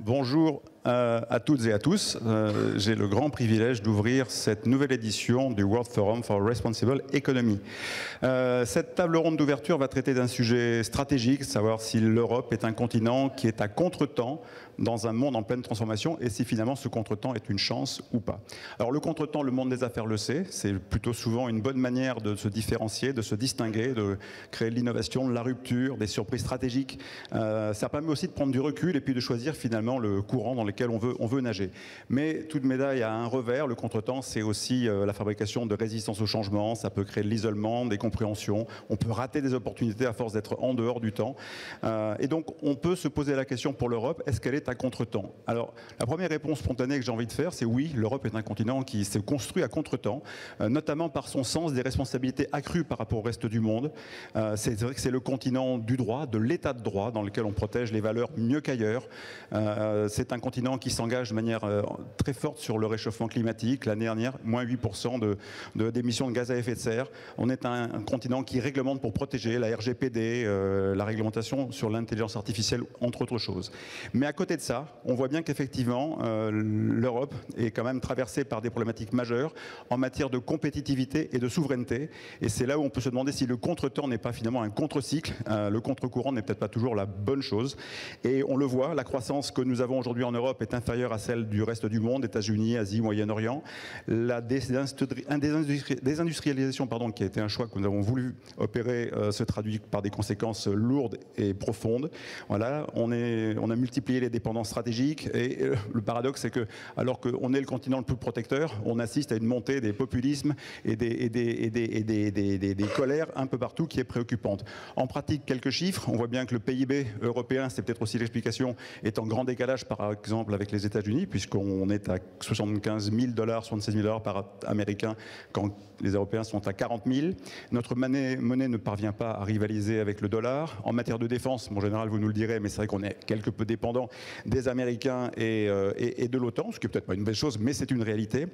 Bonjour à toutes et à tous. J'ai le grand privilège d'ouvrir cette nouvelle édition du World Forum for Responsible Economy. Cette table ronde d'ouverture va traiter d'un sujet stratégique, savoir si l'Europe est un continent qui est à contretemps dans un monde en pleine transformation et si finalement ce contretemps est une chance ou pas. Alors le contretemps, le monde des affaires le sait, c'est plutôt souvent une bonne manière de se différencier, de se distinguer, de créer de l'innovation, de la rupture, des surprises stratégiques. Ça permet aussi de prendre du recul et puis de choisir finalement le courant dans lequel on veut nager. Mais toute médaille a un revers, le contretemps c'est aussi la fabrication de résistance au changement, ça peut créer de l'isolement, des compréhensions, on peut rater des opportunités à force d'être en dehors du temps. Et donc on peut se poser la question pour l'Europe, est-ce qu'elle est à contretemps? Alors, la première réponse spontanée que j'ai envie de faire, c'est oui, l'Europe est un continent qui s'est construit à contretemps, notamment par son sens des responsabilités accrues par rapport au reste du monde. C'est vrai que c'est le continent du droit, de l'état de droit, dans lequel on protège les valeurs mieux qu'ailleurs. C'est un continent qui s'engage de manière très forte sur le réchauffement climatique. L'année dernière, moins 8% d'émissions de gaz à effet de serre. On est un continent qui réglemente pour protéger la RGPD, la réglementation sur l'intelligence artificielle, entre autres choses. Mais à côté de ça, on voit bien qu'effectivement, l'Europe est quand même traversée par des problématiques majeures en matière de compétitivité et de souveraineté. Et c'est là où on peut se demander si le contretemps n'est pas finalement un contre-cycle. Le contre-courant n'est peut-être pas toujours la bonne chose. Et on le voit, la croissance que nous avons aujourd'hui en Europe est inférieure à celle du reste du monde, États-Unis, Asie, Moyen-Orient. La désindustrialisation, qui a été un choix que nous avons voulu opérer, se traduit par des conséquences lourdes et profondes. Voilà, on a multiplié les dépendances stratégiques et le paradoxe c'est que alors qu'on est le continent le plus protecteur, on assiste à une montée des populismes et des colères un peu partout qui est préoccupante. En pratique, quelques chiffres, on voit bien que le PIB européen, c'est peut-être aussi l'explication, est en grand décalage par exemple avec les États-Unis, puisqu'on est à 75 000 $, 76 000 $ par américain, quand les Européens sont à 40 000. Notre monnaie ne parvient pas à rivaliser avec le dollar. En matière de défense, en général, vous nous le direz, mais c'est vrai qu'on est quelque peu dépendant des Américains et de l'OTAN, ce qui n'est peut-être pas une belle chose, mais c'est une réalité.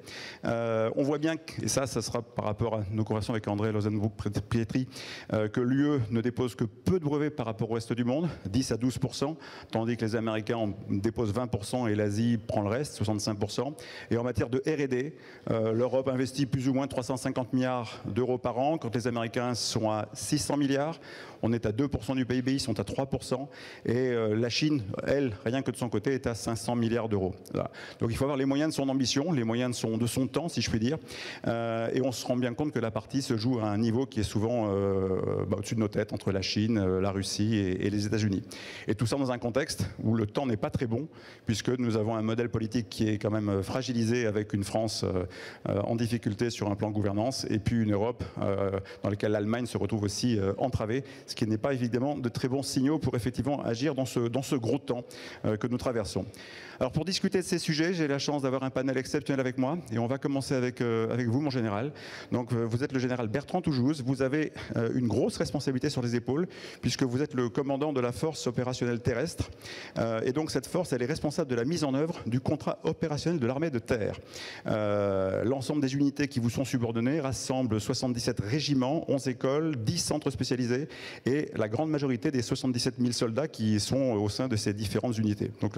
On voit bien, et ça sera par rapport à nos conversations avec André Lozenbroek-Pietri, que l'UE ne dépose que peu de brevets par rapport au reste du monde, 10 à 12%, tandis que les Américains en déposent 20% et l'Asie prend le reste, 65%. Et en matière de R&D, l'Europe investit plus ou moins 350 milliards d'euros par an, quand les Américains sont à 600 milliards. On est à 2% du PIB, ils sont à 3%. Et la Chine, elle, rien que de son côté, est à 500 milliards d'euros. Voilà. Donc il faut avoir les moyens de son ambition, les moyens de son temps, si je puis dire. Et on se rend bien compte que la partie se joue à un niveau qui est souvent au-dessus de nos têtes, entre la Chine, la Russie et les États-Unis. Et tout ça dans un contexte où le temps n'est pas très bon, puisque nous avons un modèle politique qui est quand même fragilisé, avec une France en difficulté sur un plan gouvernance, et puis une Europe dans laquelle l'Allemagne se retrouve aussi entravée, ce qui n'est pas évidemment de très bons signaux pour effectivement agir dans ce gros temps que nous traversons. Alors pour discuter de ces sujets, j'ai la chance d'avoir un panel exceptionnel avec moi, et on va commencer avec vous, mon général. Donc vous êtes le général Bertrand Toujouze, vous avez une grosse responsabilité sur les épaules, puisque vous êtes le commandant de la force opérationnelle terrestre, et donc cette force, elle est responsable de la mise en œuvre du contrat opérationnel de l'armée de terre. L'ensemble des unités qui vous sont subordonnées rassemblent 77 régiments, 11 écoles, 10 centres spécialisés, et la grande majorité des 77 000 soldats qui sont au sein de ces différentes unités. Donc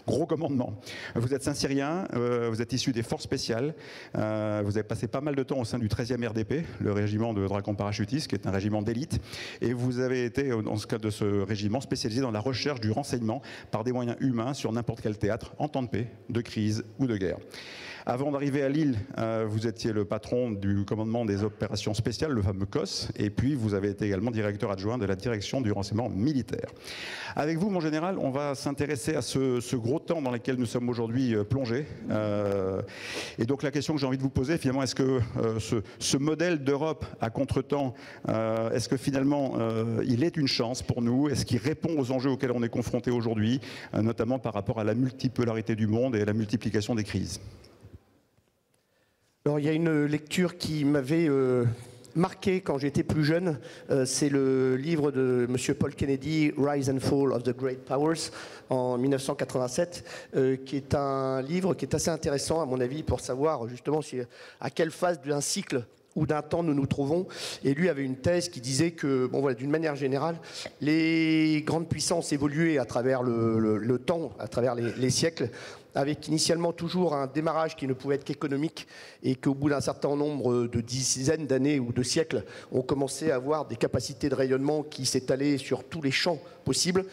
gros commandement. Vous êtes Saint-Cyrien, vous êtes issu des forces spéciales, vous avez passé pas mal de temps au sein du 13e RDP, le régiment de dragons parachutistes, qui est un régiment d'élite, et vous avez été, dans ce cas de ce régiment, spécialisé dans la recherche du renseignement par des moyens humains sur n'importe quel théâtre, en temps de paix, de crise ou de guerre. Avant d'arriver à Lille, vous étiez le patron du commandement des opérations spéciales, le fameux COS, et puis vous avez été également directeur adjoint de la direction du renseignement militaire. Avec vous, mon général, on va s'intéresser à ce gros temps dans lequel nous sommes aujourd'hui plongés. Et donc la question que j'ai envie de vous poser, finalement, est-ce que ce modèle d'Europe à contretemps, est-ce que finalement il est une chance pour nous? Est-ce qu'il répond aux enjeux auxquels on est confronté aujourd'hui, notamment par rapport à la multipolarité du monde et à la multiplication des crises? Alors, il y a une lecture qui m'avait marqué quand j'étais plus jeune. C'est le livre de M. Paul Kennedy, Rise and Fall of the Great Powers, en 1987, qui est un livre qui est assez intéressant, à mon avis, pour savoir justement à quelle phase d'un cycle ou d'un temps nous nous trouvons. Et lui avait une thèse qui disait que, bon, voilà, d'une manière générale, les grandes puissances évoluaient à travers le temps, à travers les siècles, avec initialement toujours un démarrage qui ne pouvait être qu'économique, et qu'au bout d'un certain nombre de dizaines d'années ou de siècles, on commençait à avoir des capacités de rayonnement qui s'étalaient sur tous les champs possibles.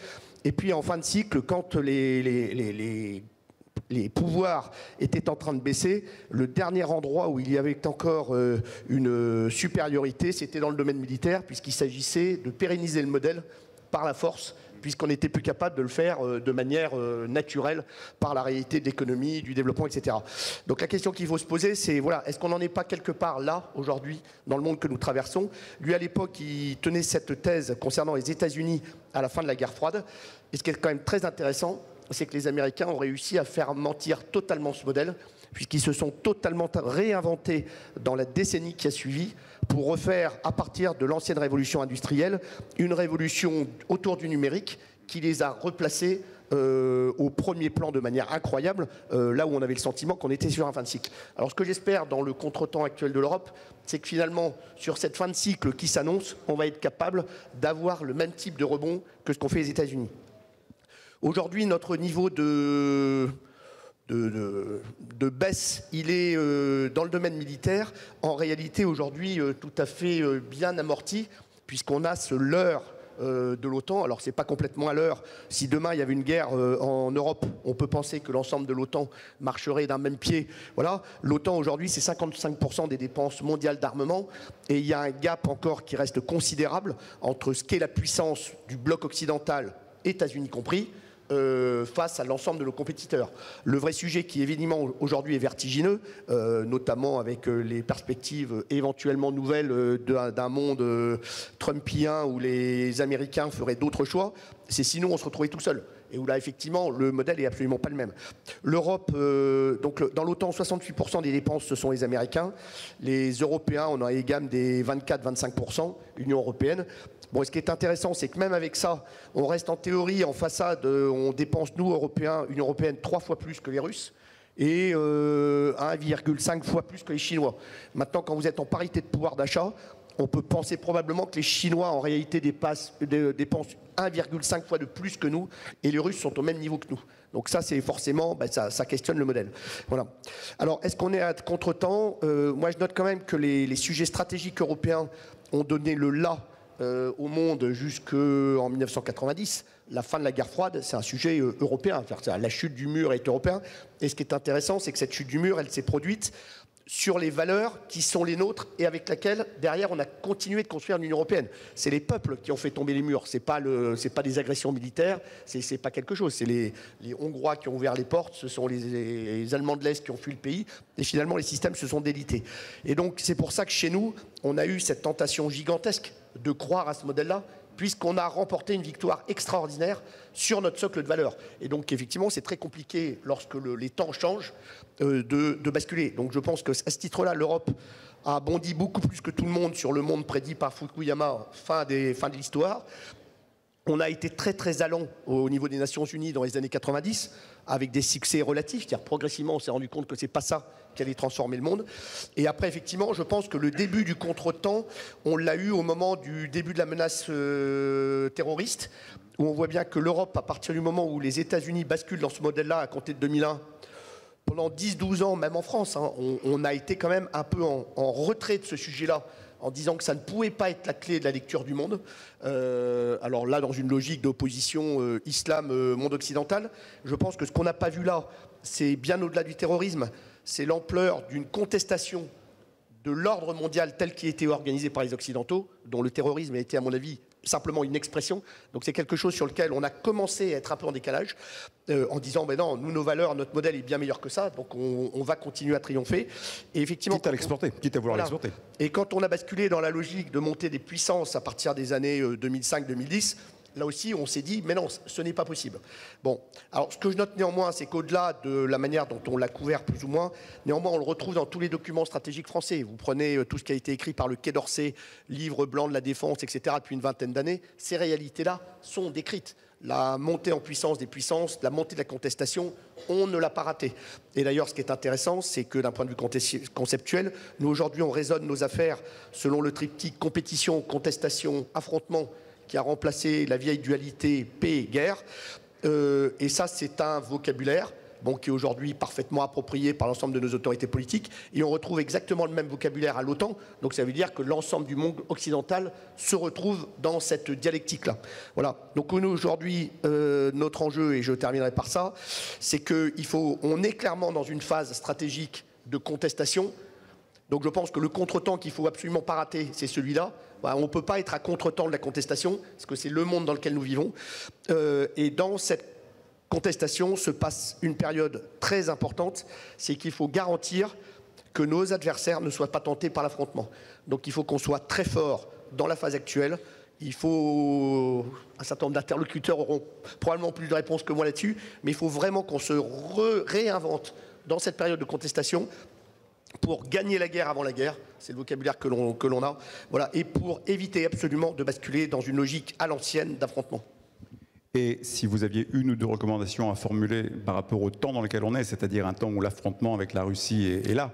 Et puis en fin de cycle, quand les pouvoirs étaient en train de baisser, le dernier endroit où il y avait encore une supériorité, c'était dans le domaine militaire, puisqu'il s'agissait de pérenniser le modèle par la force, puisqu'on n'était plus capable de le faire de manière naturelle par la réalité de l'économie, du développement, etc. Donc la question qu'il faut se poser, c'est voilà, est-ce qu'on n'en est pas quelque part là, aujourd'hui, dans le monde que nous traversons? Lui, à l'époque, il tenait cette thèse concernant les États-Unis à la fin de la guerre froide. Et ce qui est quand même très intéressant, c'est que les Américains ont réussi à faire mentir totalement ce modèle, puisqu'ils se sont totalement réinventés dans la décennie qui a suivi pour refaire, à partir de l'ancienne révolution industrielle, une révolution autour du numérique qui les a replacés au premier plan de manière incroyable, là où on avait le sentiment qu'on était sur un fin de cycle. Alors ce que j'espère dans le contretemps actuel de l'Europe, c'est que finalement, sur cette fin de cycle qui s'annonce, on va être capable d'avoir le même type de rebond que ce qu'ont fait les États-Unis. Aujourd'hui, notre niveau de baisse, il est dans le domaine militaire, en réalité aujourd'hui tout à fait bien amorti, puisqu'on a ce leurre de l'OTAN. Alors c'est pas complètement à l'heure. Si demain il y avait une guerre en Europe, on peut penser que l'ensemble de l'OTAN marcherait d'un même pied. Voilà. L'OTAN aujourd'hui c'est 55% des dépenses mondiales d'armement, et il y a un gap encore qui reste considérable entre ce qu'est la puissance du bloc occidental, États-Unis compris, face à l'ensemble de nos compétiteurs. Le vrai sujet qui évidemment aujourd'hui est vertigineux, notamment avec les perspectives éventuellement nouvelles d'un monde trumpien où les Américains feraient d'autres choix, c'est sinon on se retrouvait tout seul. Et où là, effectivement, le modèle n'est absolument pas le même. L'Europe, donc dans l'OTAN, 68% des dépenses, ce sont les Américains. Les Européens, on a une gamme des 24-25%, l'Union européenne. Bon, ce qui est intéressant, c'est que même avec ça, on reste en théorie, en façade, on dépense, nous, Européens, Union européenne, 3 fois plus que les Russes et 1,5 fois plus que les Chinois. Maintenant, quand vous êtes en parité de pouvoir d'achat, on peut penser probablement que les Chinois, en réalité, dépensent 1,5 fois de plus que nous, et les Russes sont au même niveau que nous. Donc ça, c'est forcément, ça questionne le modèle. Voilà. Alors, est-ce qu'on est à contre-temps? Moi, je note quand même que les sujets stratégiques européens ont donné le là au monde jusqu'en 1990. La fin de la guerre froide, c'est un sujet européen. La chute du mur est européen. Et ce qui est intéressant, c'est que cette chute du mur, elle s'est produite sur les valeurs qui sont les nôtres et avec laquelle, derrière, on a continué de construire l'Union européenne. C'est les peuples qui ont fait tomber les murs. C'est pas des agressions militaires, c'est pas quelque chose. C'est les Hongrois qui ont ouvert les portes, ce sont les Allemands de l'Est qui ont fui le pays, et finalement, les systèmes se sont délités. Et donc, c'est pour ça que chez nous, on a eu cette tentation gigantesque de croire à ce modèle-là, puisqu'on a remporté une victoire extraordinaire sur notre socle de valeurs. Et donc, effectivement, c'est très compliqué, lorsque les temps changent, de basculer. Donc, je pense qu'à ce titre-là, l'Europe a bondi beaucoup plus que tout le monde sur le monde prédit par Fukuyama, fin de l'histoire. On a été très très allant au niveau des Nations Unies dans les années 90, avec des succès relatifs, c'est-à-dire progressivement on s'est rendu compte que c'est pas ça qui allait transformer le monde. Et après effectivement je pense que le début du contretemps, on l'a eu au moment du début de la menace terroriste, où on voit bien que l'Europe, à partir du moment où les États-Unis basculent dans ce modèle-là à compter de 2001, pendant 10-12 ans, même en France, hein, on a été quand même un peu en retrait de ce sujet-là, en disant que ça ne pouvait pas être la clé de la lecture du monde. Alors là, dans une logique d'opposition islam-monde occidental, je pense que ce qu'on n'a pas vu là, c'est bien au-delà du terrorisme, c'est l'ampleur d'une contestation de l'ordre mondial tel qu'il était organisé par les Occidentaux, dont le terrorisme a été, à mon avis, simplement une expression. Donc c'est quelque chose sur lequel on a commencé à être un peu en décalage, en disant ben non, nous, nos valeurs, notre modèle est bien meilleur que ça, donc on va continuer à triompher. Et effectivement, quitte à l'exporter, quitte à vouloir l'exporter. Et quand on a basculé dans la logique de monter des puissances à partir des années 2005-2010, là aussi, on s'est dit, mais non, ce n'est pas possible. Bon, alors ce que je note néanmoins, c'est qu'au-delà de la manière dont on l'a couvert plus ou moins, néanmoins, on le retrouve dans tous les documents stratégiques français. Vous prenez tout ce qui a été écrit par le Quai d'Orsay, livre blanc de la défense, etc., depuis une vingtaine d'années, ces réalités-là sont décrites. La montée en puissance des puissances, la montée de la contestation, on ne l'a pas raté. Et d'ailleurs, ce qui est intéressant, c'est que d'un point de vue conceptuel, nous aujourd'hui, on raisonne nos affaires selon le triptyque compétition, contestation, affrontement, qui a remplacé la vieille dualité paix-guerre. Et ça, c'est un vocabulaire qui est aujourd'hui parfaitement approprié par l'ensemble de nos autorités politiques. Et on retrouve exactement le même vocabulaire à l'OTAN. Donc ça veut dire que l'ensemble du monde occidental se retrouve dans cette dialectique-là. Voilà. Donc nous, aujourd'hui, notre enjeu, et je terminerai par ça, c'est qu'on est clairement dans une phase stratégique de contestation. Donc je pense que le contretemps qu'il ne faut absolument pas rater, c'est celui-là. On ne peut pas être à contretemps de la contestation, parce que c'est le monde dans lequel nous vivons. Et dans cette contestation se passe une période très importante, c'est qu'il faut garantir que nos adversaires ne soient pas tentés par l'affrontement. Donc il faut qu'on soit très fort dans la phase actuelle. Il faut, un certain nombre d'interlocuteurs auront probablement plus de réponses que moi là-dessus, mais il faut vraiment qu'on se réinvente dans cette période de contestation pour gagner la guerre avant la guerre, c'est le vocabulaire que l'on a, voilà, et pour éviter absolument de basculer dans une logique à l'ancienne d'affrontement. Et si vous aviez une ou deux recommandations à formuler par rapport au temps dans lequel on est, c'est-à-dire un temps où l'affrontement avec la Russie est là,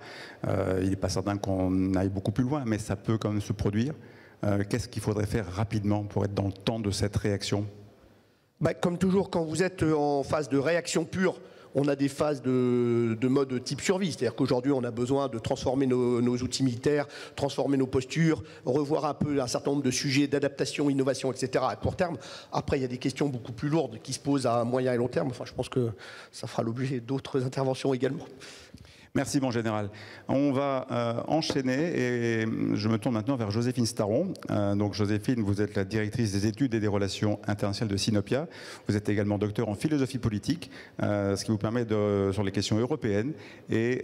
il n'est pas certain qu'on aille beaucoup plus loin, mais ça peut quand même se produire. Qu'est-ce qu'il faudrait faire rapidement pour être dans le temps de cette réaction ? Comme toujours, quand vous êtes en phase de réaction pure, on a des phases de mode type survie. C'est-à-dire qu'aujourd'hui, on a besoin de transformer nos outils militaires, transformer nos postures, revoir un peu un certain nombre de sujets d'adaptation, innovation, etc. à court terme. Après, il y a des questions beaucoup plus lourdes qui se posent à moyen et long terme. Enfin, je pense que ça fera l'objet d'autres interventions également. Merci, mon général. On va enchaîner et je me tourne maintenant vers Joséphine Staron. Donc, Joséphine, vous êtes la directrice des études et des relations internationales de Sinopia. Vous êtes également docteur en philosophie politique, ce qui vous permet sur les questions européennes. Et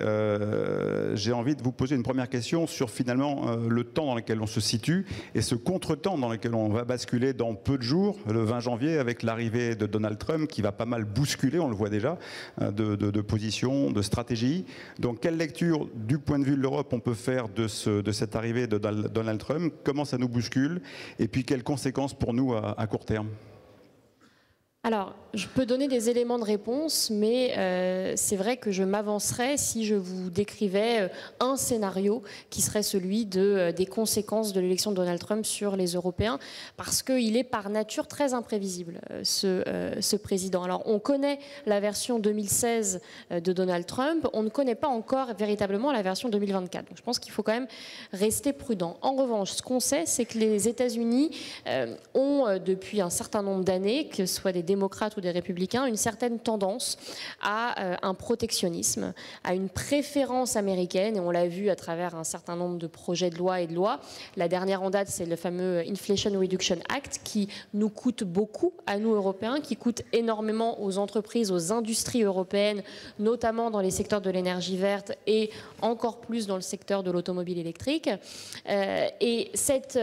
j'ai envie de vous poser une première question sur finalement le temps dans lequel on se situe et ce contretemps dans lequel on va basculer dans peu de jours, le 20 janvier, avec l'arrivée de Donald Trump qui va pas mal bousculer, on le voit déjà, de position, de stratégie. Donc, quelle lecture, du point de vue de l'Europe, on peut faire de cette arrivée de Donald Trump? Comment ça nous bouscule? Et puis, quelles conséquences pour nous à court terme? Alors, je peux donner des éléments de réponse, mais c'est vrai que je m'avancerais si je vous décrivais un scénario qui serait celui des conséquences de l'élection de Donald Trump sur les Européens, parce qu'il est par nature très imprévisible, ce président. Alors, on connaît la version 2016 de Donald Trump, on ne connaît pas encore véritablement la version 2024. Donc, je pense qu'il faut quand même rester prudent. En revanche, ce qu'on sait, c'est que les États-Unis ont, depuis un certain nombre d'années, que ce soit des démocrates ou des républicains, une certaine tendance à un protectionnisme, à une préférence américaine, et on l'a vu à travers un certain nombre de projets de loi et de lois. La dernière en date, c'est le fameux Inflation Reduction Act, qui nous coûte beaucoup à nous Européens, qui coûte énormément aux entreprises, aux industries européennes, notamment dans les secteurs de l'énergie verte et encore plus dans le secteur de l'automobile électrique. Et cette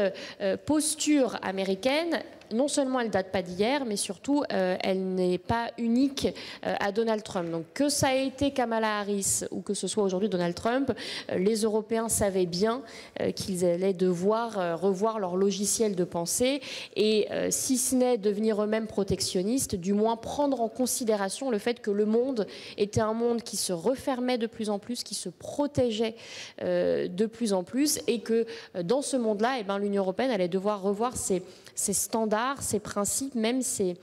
posture américaine, non seulement elle ne date pas d'hier, mais surtout elle n'est pas unique à Donald Trump. Donc que ça a été Kamala Harris ou que ce soit aujourd'hui Donald Trump, les Européens savaient bien qu'ils allaient devoir revoir leur logiciel de pensée et si ce n'est devenir eux-mêmes protectionnistes, du moins prendre en considération le fait que le monde était un monde qui se refermait de plus en plus, qui se protégeait de plus en plus et que dans ce monde-là, l'Union européenne allait devoir revoir ses standards, ses principes, même ses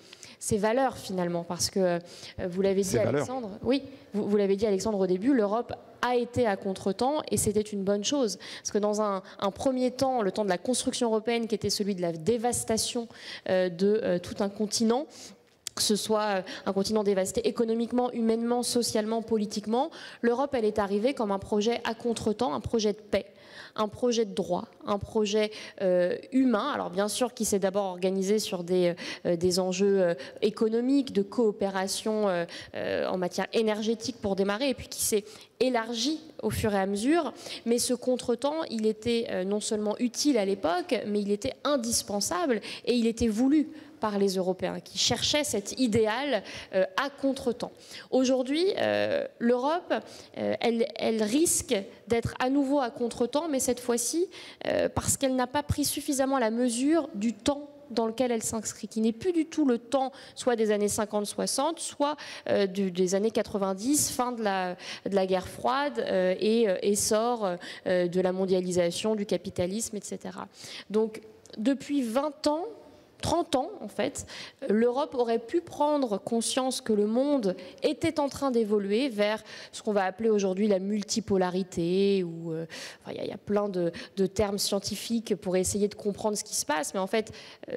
valeurs finalement, parce que vous l'avez dit Alexandre, oui, vous l'avez dit Alexandre au début, l'Europe a été à contretemps et c'était une bonne chose, parce que dans un premier temps, le temps de la construction européenne qui était celui de la dévastation de tout un continent, que ce soit un continent dévasté économiquement, humainement, socialement, politiquement, l'Europe, elle est arrivée comme un projet à contretemps, un projet de paix. un projet de droit, un projet humain, alors bien sûr qui s'est d'abord organisé sur des enjeux économiques, de coopération en matière énergétique pour démarrer, et puis qui s'est élargi au fur et à mesure, mais ce contretemps, il était non seulement utile à l'époque, mais il était indispensable et il était voulu par les Européens qui cherchaient cet idéal à contretemps. Aujourd'hui, l'Europe, elle risque d'être à nouveau à contretemps, mais cette fois-ci parce qu'elle n'a pas pris suffisamment la mesure du temps dans lequel elle s'inscrit, qui n'est plus du tout le temps soit des années 50-60, soit des années 90, fin de la guerre froide et essor de la mondialisation, du capitalisme, etc. Donc, depuis 20 ans, 30 ans, en fait, l'Europe aurait pu prendre conscience que le monde était en train d'évoluer vers ce qu'on va appeler aujourd'hui la multipolarité, ou il y a plein de termes scientifiques pour essayer de comprendre ce qui se passe, mais en fait,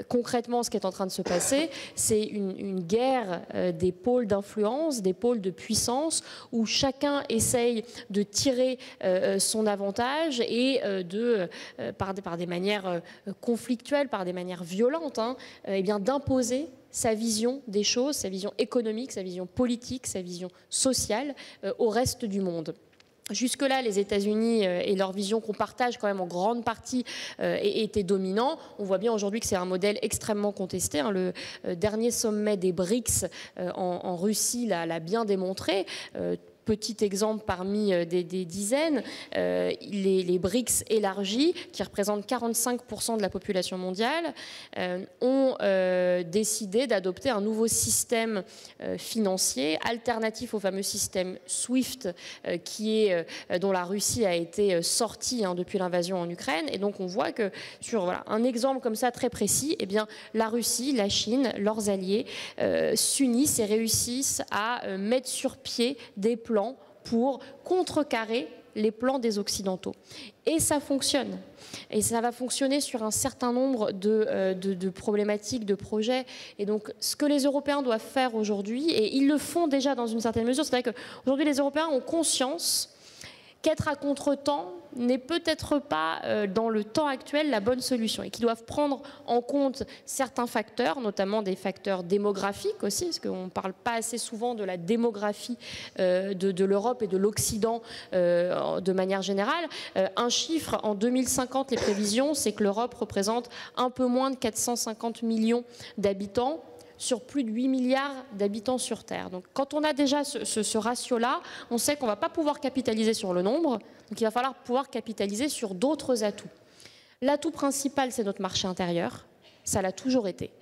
concrètement, ce qui est en train de se passer, c'est une guerre des pôles d'influence, des pôles de puissance, où chacun essaye de tirer son avantage et par des manières conflictuelles, par des manières violentes, eh bien, d'imposer sa vision des choses, sa vision économique, sa vision politique, sa vision sociale au reste du monde. Jusque-là, les États-Unis et leur vision qu'on partage quand même en grande partie étaient dominants. On voit bien aujourd'hui que c'est un modèle extrêmement contesté. Le dernier sommet des BRICS en Russie l'a bien démontré. Petit exemple parmi des dizaines, les BRICS élargis, qui représentent 45% de la population mondiale, ont décidé d'adopter un nouveau système financier alternatif au fameux système SWIFT, dont la Russie a été sortie depuis l'invasion en Ukraine. Et donc on voit que sur un exemple comme ça très précis, eh bien, la Russie, la Chine, leurs alliés s'unissent et réussissent à mettre sur pied des plans pour contrecarrer les plans des Occidentaux. Et ça fonctionne. Et ça va fonctionner sur un certain nombre de problématiques, de projets. Et donc, ce que les Européens doivent faire aujourd'hui, et ils le font déjà dans une certaine mesure, c'est-à-dire qu'aujourd'hui, les Européens ont conscience qu'être à contre-temps n'est peut-être pas, dans le temps actuel, la bonne solution, et qu'ils doivent prendre en compte certains facteurs, notamment des facteurs démographiques aussi, parce qu'on ne parle pas assez souvent de la démographie de l'Europe et de l'Occident de manière générale. Un chiffre, en 2050, les prévisions, c'est que l'Europe représente un peu moins de 450 millions d'habitants, sur plus de 8 milliards d'habitants sur Terre. Donc quand on a déjà ce ratio-là, on sait qu'on ne va pas pouvoir capitaliser sur le nombre, donc il va falloir pouvoir capitaliser sur d'autres atouts. L'atout principal, c'est notre marché intérieur, ça l'a toujours été.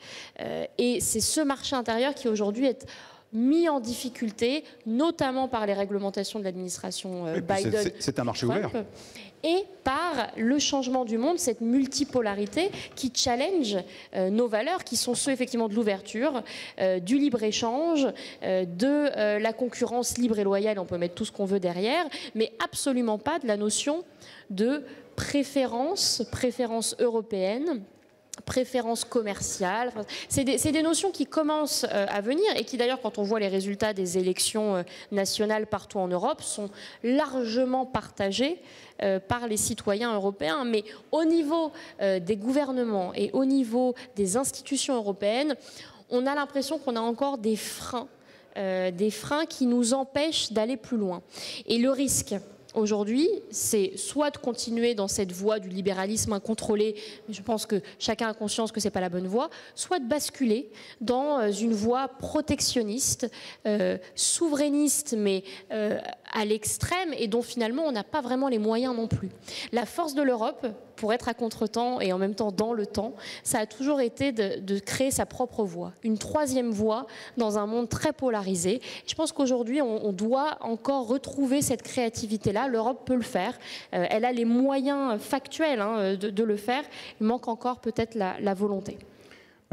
Et c'est ce marché intérieur qui aujourd'hui est mis en difficulté, notamment par les réglementations de l'administration Biden. C'est un marché ouvert. Et par le changement du monde, cette multipolarité qui challenge nos valeurs, qui sont ceux effectivement de l'ouverture, du libre-échange, de la concurrence libre et loyale, on peut mettre tout ce qu'on veut derrière, mais absolument pas de la notion de préférence européenne, préférence commerciale. Enfin, c'est des notions qui commencent à venir et qui d'ailleurs, quand on voit les résultats des élections nationales partout en Europe, sont largement partagées par les citoyens européens. Mais au niveau des gouvernements et au niveau des institutions européennes, on a l'impression qu'on a encore des freins qui nous empêchent d'aller plus loin. Et le risque aujourd'hui, c'est soit de continuer dans cette voie du libéralisme incontrôlé, mais je pense que chacun a conscience que ce n'est pas la bonne voie, soit de basculer dans une voie protectionniste, souverainiste, mais à l'extrême, et dont finalement on n'a pas vraiment les moyens non plus. La force de l'Europe, pour être à contre-temps et en même temps dans le temps, ça a toujours été de créer sa propre voie, une troisième voie dans un monde très polarisé. Je pense qu'aujourd'hui, on doit encore retrouver cette créativité-là. L'Europe peut le faire. Elle a les moyens factuels de le faire. Il manque encore peut-être la volonté.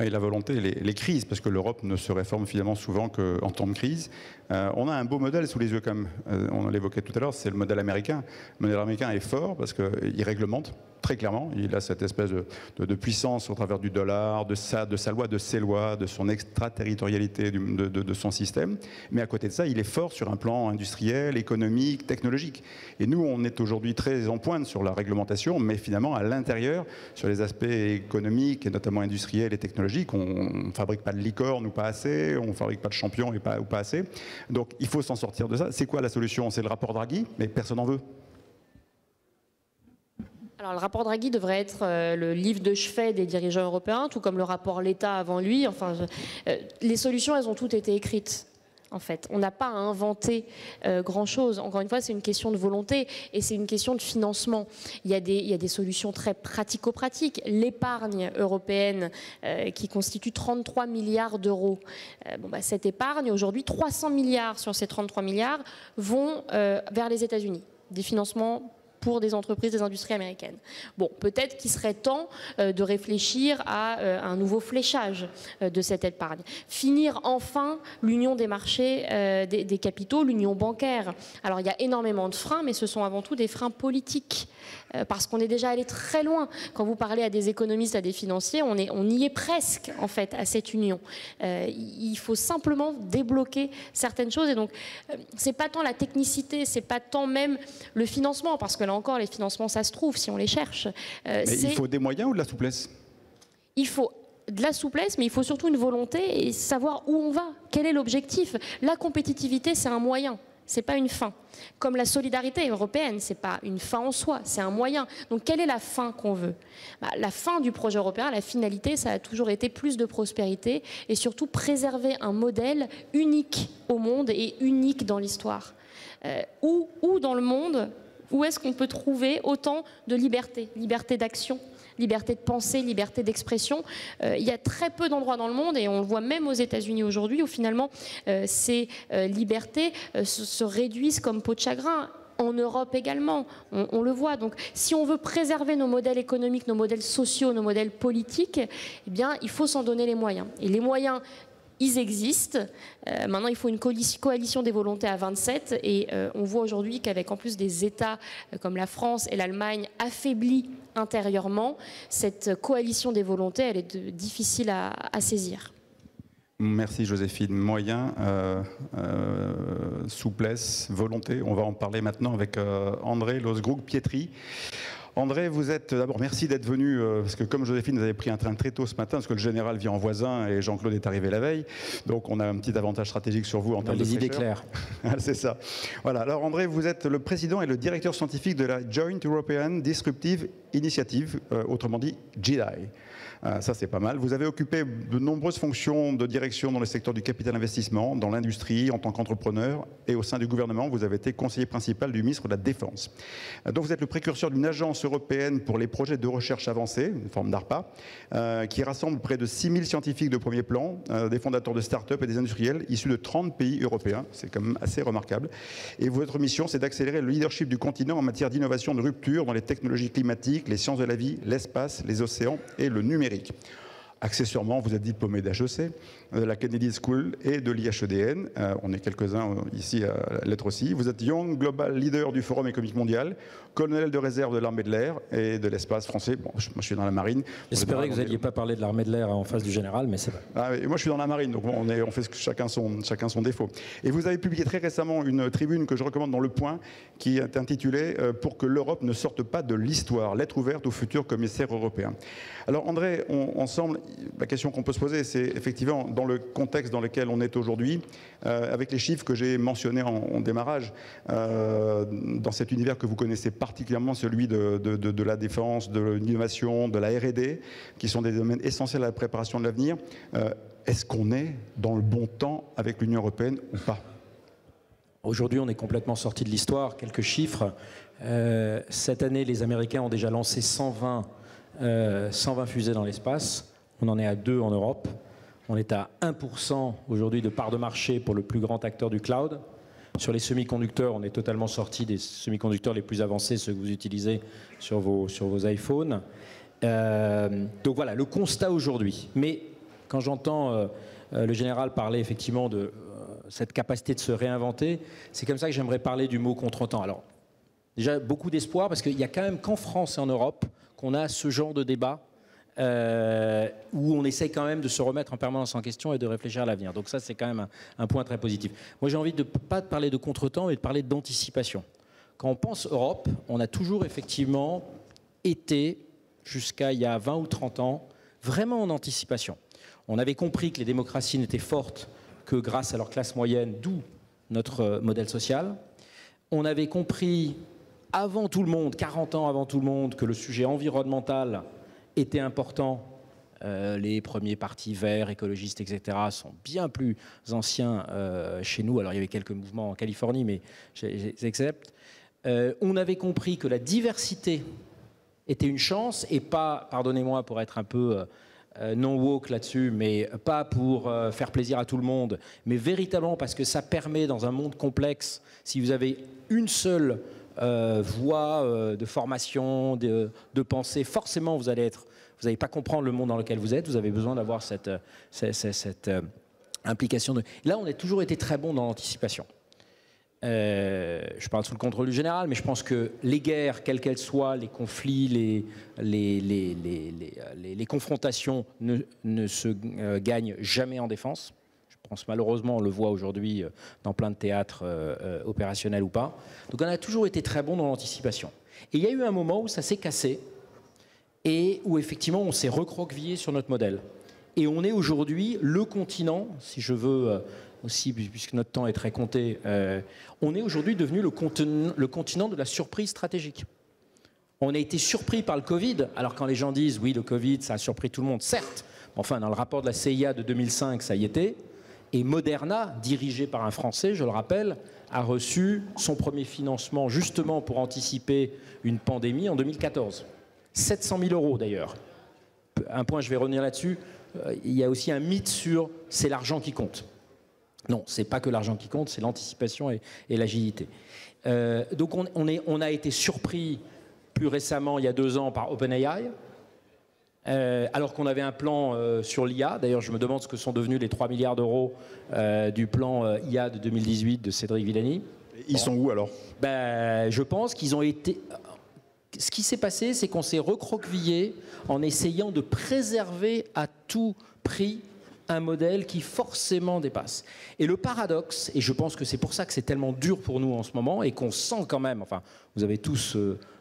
Et la volonté, les crises, parce que l'Europe ne se réforme finalement souvent qu'en temps de crise. On a un beau modèle sous les yeux, comme on l'évoquait tout à l'heure, c'est le modèle américain. Le modèle américain est fort parce qu'il réglemente très clairement. Il a cette espèce de puissance au travers du dollar, de sa loi, de ses lois, de son extraterritorialité de son système. Mais à côté de ça, il est fort sur un plan industriel, économique, technologique. Et nous, on est aujourd'hui très en pointe sur la réglementation, mais finalement, à l'intérieur, sur les aspects économiques et notamment industriels et technologiques, on ne fabrique pas de licorne ou pas assez, on ne fabrique pas de champion ou pas assez. Donc il faut s'en sortir de ça. C'est quoi la solution? C'est le rapport Draghi, mais personne n'en veut. Alors, le rapport Draghi devrait être le livre de chevet des dirigeants européens, tout comme le rapport Letta avant lui. Enfin, les solutions, elles ont toutes été écrites. En fait, on n'a pas à inventer grand-chose. Encore une fois, c'est une question de volonté et c'est une question de financement. Il y a des solutions très pratico-pratiques. L'épargne européenne qui constitue 33 milliards d'euros. Cette épargne, aujourd'hui, 300 milliards sur ces 33 milliards vont vers les États-Unis. Des financements pour des entreprises, des industries américaines. Bon, peut-être qu'il serait temps de réfléchir à un nouveau fléchage de cette épargne. Finir enfin l'union des marchés des capitaux, l'union bancaire. Alors, il y a énormément de freins, mais ce sont avant tout des freins politiques. Parce qu'on est déjà allé très loin. Quand vous parlez à des économistes, à des financiers, on y est presque, en fait, à cette union. Il faut simplement débloquer certaines choses. Et donc, c'est pas tant la technicité, c'est pas tant même le financement, parce que là encore, les financements, ça se trouve si on les cherche. Mais il faut des moyens ou de la souplesse? Il faut de la souplesse, mais il faut surtout une volonté et savoir où on va. Quel est l'objectif? La compétitivité, c'est un moyen. C'est pas une fin. Comme la solidarité européenne, c'est pas une fin en soi, c'est un moyen. Donc quelle est la fin qu'on veut? La fin du projet européen, la finalité, ça a toujours été plus de prospérité et surtout préserver un modèle unique au monde et unique dans l'histoire. Où dans le monde, où est-ce qu'on peut trouver autant de liberté? Liberté d'action, liberté de pensée, liberté d'expression. Il y a très peu d'endroits dans le monde, et on le voit même aux États-Unis aujourd'hui, où finalement ces libertés se réduisent comme peau de chagrin. En Europe également, on le voit. Donc, si on veut préserver nos modèles économiques, nos modèles sociaux, nos modèles politiques, eh bien, il faut s'en donner les moyens. Et les moyens, ils existent. Maintenant, il faut une coalition des volontés à 27. Et on voit aujourd'hui qu'avec en plus des États comme la France et l'Allemagne affaiblis intérieurement, cette coalition des volontés, elle est difficile à saisir. Merci Joséphine. Moyens, souplesse, volonté. On va en parler maintenant avec André Losgrug-Pietri. André, vous êtes d'abord, merci d'être venu, parce que comme Joséphine, vous avez pris un train très tôt ce matin, parce que le général vit en voisin et Jean-Claude est arrivé la veille. Donc on a un petit avantage stratégique sur vous en termes de fraîcheur. Les idées claires. C'est ça. Voilà. Alors André, vous êtes le président et le directeur scientifique de la Joint European Disruptive Initiative, autrement dit JEDI. Ça, c'est pas mal. Vous avez occupé de nombreuses fonctions de direction dans le secteur du capital investissement, dans l'industrie, en tant qu'entrepreneur, et au sein du gouvernement, vous avez été conseiller principal du ministre de la Défense. Donc vous êtes le précurseur d'une agence européenne pour les projets de recherche avancée, une forme d'ARPA, qui rassemble près de 6000 scientifiques de premier plan, des fondateurs de start-up et des industriels issus de 30 pays européens. C'est quand même assez remarquable. Et votre mission, c'est d'accélérer le leadership du continent en matière d'innovation de rupture dans les technologies climatiques, les sciences de la vie, l'espace, les océans et le numérique. Accessoirement, vous êtes diplômé d'HEC, de la Kennedy School et de l'IHEDN. On est quelques-uns ici à l'être aussi. Vous êtes Young Global Leader du Forum économique mondial, colonel de réserve de l'armée de l'air et de l'espace français. Bon, moi, je suis dans la marine. J'espérais que vous n'alliez pas parler de l'armée de l'air en face du général, mais c'est vrai. Ah, moi, je suis dans la marine, donc on fait chacun son défaut. Et vous avez publié très récemment une tribune que je recommande dans Le Point, qui est intitulée « Pour que l'Europe ne sorte pas de l'histoire, lettre ouverte au futur commissaire européen ». Alors André, ensemble, la question qu'on peut se poser, c'est effectivement dans le contexte dans lequel on est aujourd'hui, avec les chiffres que j'ai mentionnés en démarrage, dans cet univers que vous connaissez particulièrement, celui de la défense, de l'innovation, de la R&D, qui sont des domaines essentiels à la préparation de l'avenir, est-ce qu'on est dans le bon temps avec l'Union européenne ou pas? Aujourd'hui, on est complètement sorti de l'histoire. Quelques chiffres. Cette année, les Américains ont déjà lancé 120 fusées dans l'espace. On en est à 2 en Europe. On est à 1% aujourd'hui de part de marché pour le plus grand acteur du cloud. Sur les semi-conducteurs, on est totalement sorti des semi-conducteurs les plus avancés, ceux que vous utilisez sur vos iPhones. Donc voilà, le constat aujourd'hui. Mais quand j'entends le général parler effectivement de cette capacité de se réinventer, c'est comme ça que j'aimerais parler du mot contretemps. Alors, déjà beaucoup d'espoir, parce qu'il n'y a quand même qu'en France et en Europe qu'on a ce genre de débat où on essaie quand même de se remettre en permanence en question et de réfléchir à l'avenir. Donc ça, c'est quand même un point très positif. Moi, j'ai envie de pas de parler de contretemps, mais de parler d'anticipation. Quand on pense Europe, on a toujours effectivement été, jusqu'à il y a 20 ou 30 ans, vraiment en anticipation. On avait compris que les démocraties n'étaient fortes que grâce à leur classe moyenne, d'où notre modèle social. On avait compris avant tout le monde, 40 ans avant tout le monde, que le sujet environnemental était important. Les premiers partis verts, écologistes, etc. sont bien plus anciens chez nous. Alors il y avait quelques mouvements en Californie, mais j'accepte. On avait compris que la diversité était une chance, et pas, pardonnez-moi pour être un peu non woke là-dessus, mais pas pour faire plaisir à tout le monde, mais véritablement parce que ça permet, dans un monde complexe, si vous avez une seule voie de formation, de pensée, forcément vous n'allez pas comprendre le monde dans lequel vous êtes, vous avez besoin d'avoir cette implication. Là, on a toujours été très bon dans l'anticipation. Je parle sous le contrôle du général, mais je pense que les guerres, quelles qu'elles soient, les conflits, les confrontations ne se gagnent jamais en défense. Je pense malheureusement, on le voit aujourd'hui dans plein de théâtres opérationnels ou pas. Donc on a toujours été très bon dans l'anticipation. Et il y a eu un moment où ça s'est cassé et où effectivement on s'est recroquevillé sur notre modèle. Et on est aujourd'hui le continent, si je veux... aussi, puisque notre temps est très compté, on est aujourd'hui devenu le continent de la surprise stratégique. On a été surpris par le Covid, alors quand les gens disent « oui, le Covid, ça a surpris tout le monde », certes, enfin, dans le rapport de la CIA de 2005, ça y était, et Moderna, dirigé par un Français, je le rappelle, a reçu son premier financement justement pour anticiper une pandémie en 2014. 700 000 € d'ailleurs. Un point, je vais revenir là-dessus, il y a aussi un mythe sur « c'est l'argent qui compte ». Non, ce n'est pas que l'argent qui compte, c'est l'anticipation et l'agilité. Donc on a été surpris plus récemment, il y a 2 ans, par OpenAI, alors qu'on avait un plan sur l'IA. D'ailleurs, je me demande ce que sont devenus les 3 milliards d'euros du plan IA de 2018 de Cédric Villani. Ils sont où alors ? Je pense qu'ils ont été... Ce qui s'est passé, c'est qu'on s'est recroquevillé en essayant de préserver à tout prix un modèle qui forcément dépasse. Et le paradoxe, et je pense que c'est pour ça que c'est tellement dur pour nous en ce moment, et qu'on sent quand même, enfin, vous avez tous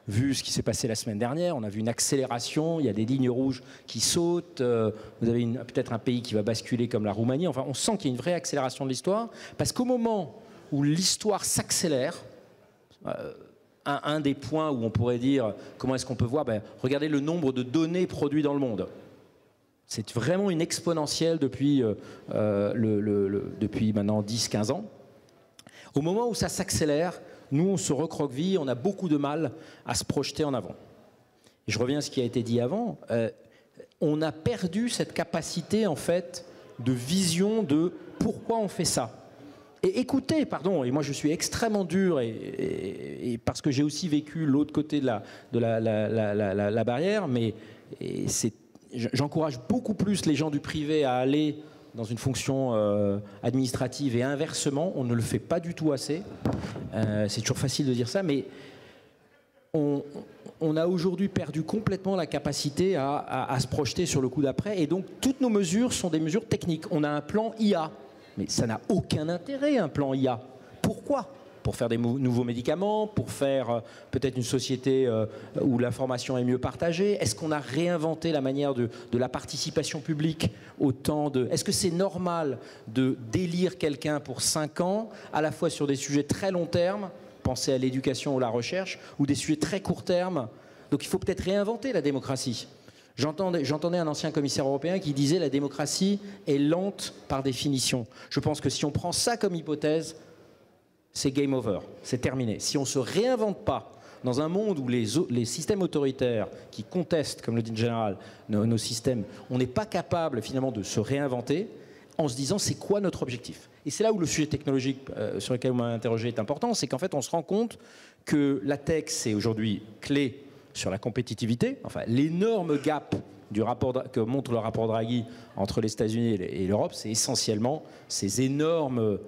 vu ce qui s'est passé la semaine dernière, on a vu une accélération, il y a des lignes rouges qui sautent, vous avez peut-être un pays qui va basculer comme la Roumanie, enfin, on sent qu'il y a une vraie accélération de l'histoire, parce qu'au moment où l'histoire s'accélère, un des points où on pourrait dire, comment est-ce qu'on peut voir, regardez le nombre de données produites dans le monde. C'est vraiment une exponentielle depuis maintenant 10-15 ans. Au moment où ça s'accélère, nous, on se recroqueville, on a beaucoup de mal à se projeter en avant. Et je reviens à ce qui a été dit avant. On a perdu cette capacité, en fait, de vision de pourquoi on fait ça. Et écoutez, pardon, et moi je suis extrêmement dur, et parce que j'ai aussi vécu l'autre côté de la barrière, mais j'encourage beaucoup plus les gens du privé à aller dans une fonction administrative, et inversement, on ne le fait pas du tout assez. C'est toujours facile de dire ça, mais on a aujourd'hui perdu complètement la capacité à se projeter sur le coup d'après, et donc toutes nos mesures sont des mesures techniques. On a un plan IA, mais ça n'a aucun intérêt, un plan IA. Pourquoi ? Pour faire des nouveaux médicaments, pour faire peut-être une société où l'information est mieux partagée. Est-ce qu'on a réinventé la manière de la participation publique autant de... Est-ce que c'est normal de d'élire quelqu'un pour 5 ans, à la fois sur des sujets très long terme, pensez à l'éducation ou la recherche, ou des sujets très court terme? Donc il faut peut-être réinventer la démocratie. J'entendais un ancien commissaire européen qui disait la démocratie est lente par définition. Je pense que si on prend ça comme hypothèse, c'est game over, c'est terminé. Si on ne se réinvente pas dans un monde où les systèmes autoritaires qui contestent, comme le dit le général, nos systèmes, on n'est pas capable finalement de se réinventer en se disant c'est quoi notre objectif. Et c'est là où le sujet technologique sur lequel vous m'avez interrogé est important, c'est qu'en fait on se rend compte que la tech c'est aujourd'hui clé sur la compétitivité, enfin l'énorme gap que montre le rapport Draghi entre les États-Unis et l'Europe, c'est essentiellement ces énormes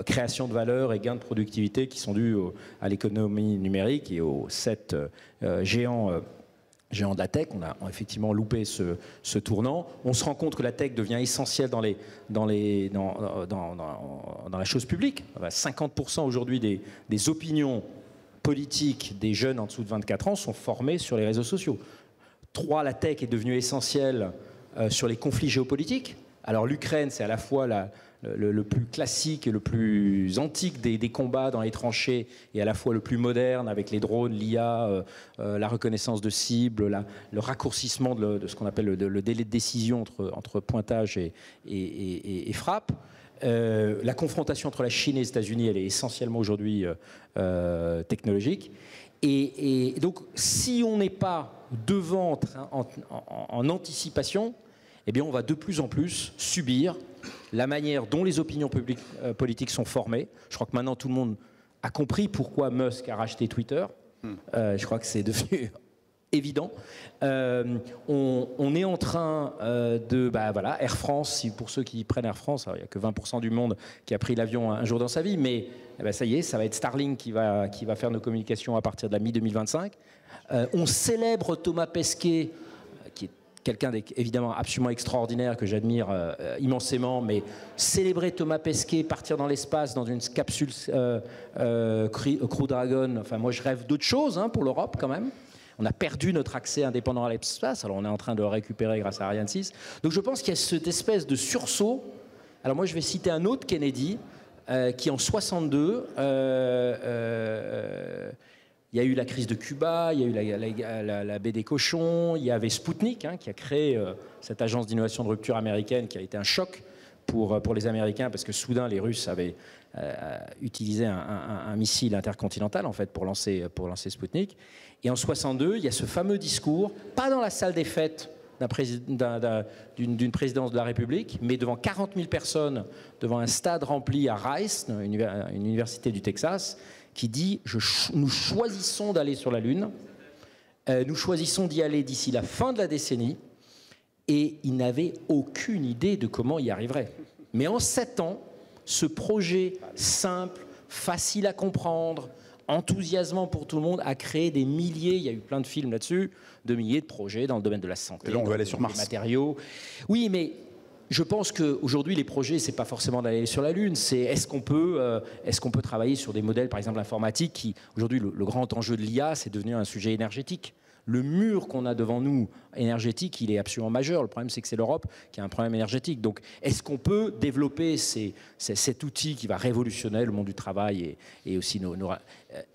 création de valeur et gains de productivité qui sont dus à l'économie numérique et aux 7 géants de la tech. On a effectivement loupé ce tournant. On se rend compte que la tech devient essentielle dans la chose publique. 50% aujourd'hui des opinions politiques des jeunes en dessous de 24 ans sont formées sur les réseaux sociaux. 3, la tech est devenue essentielle sur les conflits géopolitiques. Alors l'Ukraine, c'est à la fois le plus classique et le plus antique des combats dans les tranchées et à la fois le plus moderne avec les drones, l'IA, la reconnaissance de cibles, le raccourcissement de ce qu'on appelle le délai de décision entre pointage et frappe. La confrontation entre la Chine et les États-Unis, elle est essentiellement aujourd'hui technologique. Et donc, si on n'est pas devant en anticipation, eh bien, on va de plus en plus subir la manière dont les opinions politiques sont formées. Je crois que maintenant, tout le monde a compris pourquoi Musk a racheté Twitter. Je crois que c'est devenu évident. On est en train voilà, Air France, pour ceux qui prennent Air France, alors, il n'y a que 20% du monde qui a pris l'avion un jour dans sa vie, mais ça y est, ça va être Starlink qui va faire nos communications à partir de la mi-2025. On célèbre Thomas Pesquet, qui est quelqu'un évidemment absolument extraordinaire que j'admire immensément, mais célébrer Thomas Pesquet, partir dans l'espace dans une capsule Crew Dragon, enfin moi je rêve d'autre chose pour l'Europe quand même. On a perdu notre accès indépendant à l'espace, alors on est en train de le récupérer grâce à Ariane 6. Donc je pense qu'il y a cette espèce de sursaut. Alors moi je vais citer un autre Kennedy qui en 62... il y a eu la crise de Cuba, il y a eu la baie des cochons, il y avait Sputnik qui a créé cette agence d'innovation de rupture américaine qui a été un choc pour les Américains parce que soudain les Russes avaient utilisé un missile intercontinental en fait pour lancer Sputnik. Et en 62, il y a ce fameux discours, pas dans la salle des fêtes d'une présidence de la République, mais devant 40 000 personnes, devant un stade rempli à Rice, une université du Texas, qui dit « Nous choisissons d'aller sur la Lune, nous choisissons d'y aller d'ici la fin de la décennie », et il n'avait aucune idée de comment y arriverait. Mais en 7 ans, ce projet simple, facile à comprendre, enthousiasmant pour tout le monde, a créé des milliers, il y a eu plein de films là-dessus, de milliers de projets dans le domaine de la santé, et là, on veut aller sur Mars. Des matériaux. Oui, mais je pense qu'aujourd'hui, les projets, c'est pas forcément d'aller sur la Lune, c'est est-ce qu'on peut travailler sur des modèles, par exemple informatiques, qui, aujourd'hui, le grand enjeu de l'IA, c'est devenu un sujet énergétique. Le mur qu'on a devant nous, énergétique, il est absolument majeur. Le problème, c'est que c'est l'Europe qui a un problème énergétique. Donc, est-ce qu'on peut développer cet outil qui va révolutionner le monde du travail et aussi